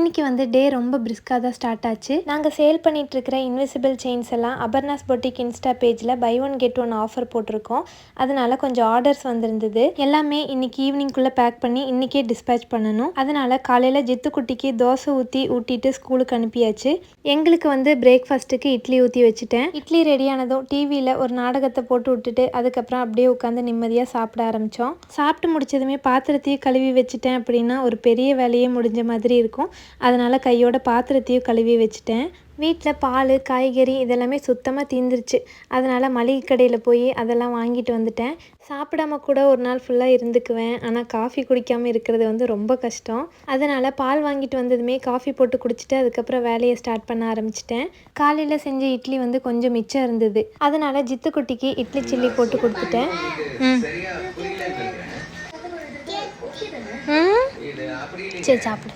இன்னைக்கு வந்து டே ரொம்ப பிரிஸ்காக தான் ஸ்டார்ட் ஆச்சு. நாங்கள் சேல் பண்ணிட்டு இருக்கிற இன்விசிபிள் செயின்ஸ் எல்லாம் அபர்னாஸ் பொட்டிக் இன்ஸ்டா பேஜில் buy one get one offer போட்டிருக்கோம். அதனால கொஞ்சம் ஆர்டர்ஸ் வந்திருந்தது. எல்லாமே இன்னைக்கு ஈவினிங்குள்ளே பேக் பண்ணி இன்றைக்கே டிஸ்பேச் பண்ணணும். அதனால காலையில் ஜித்துக்குட்டிக்கு தோசை ஊட்டிட்டு ஸ்கூலுக்கு அனுப்பியாச்சு. எங்களுக்கு வந்து பிரேக்ஃபாஸ்ட்டுக்கு இட்லி ஊற்றி வச்சுட்டேன். இட்லி ரெடியானதும் டிவியில் ஒரு நாடகத்தை போட்டு விட்டுட்டு அதுக்கப்புறம் அப்படியே உட்காந்து நிம்மதியாக சாப்பிட ஆரம்பித்தோம். சாப்பிட்டு முடிச்சதுமே பாத்திரத்தையும் கழுவி வச்சுட்டேன் அப்படின்னா ஒரு பெரிய வேலையே முடிஞ்ச மாதிரி இருக்கும். அதனால் கையோட பாத்திரத்தையும் கழுவி வச்சுட்டேன். வீட்டில் பால் காய்கறி இதெல்லாமே சுத்தமாக தீந்துருச்சு. அதனால் மளிகை கடையில் போய் அதெல்லாம் வாங்கிட்டு வந்துட்டேன். சாப்பிடாம கூட ஒரு நாள் ஃபுல்லாக இருந்துக்குவேன். ஆனால் காஃபி குடிக்காமல் இருக்கிறது வந்து ரொம்ப கஷ்டம். அதனால் பால் வாங்கிட்டு வந்ததுமே காஃபி போட்டு குடிச்சிட்டு அதுக்கப்புறம் வேலையை ஸ்டார்ட் பண்ண ஆரம்பிச்சிட்டேன். காலையில் செஞ்ச இட்லி வந்து கொஞ்சம் மிச்சம் இருந்தது. அதனால் ஜித்துக்குட்டிக்கு இட்லி சில்லி போட்டு கொடுத்துட்டேன். சரி சாப்பிடு.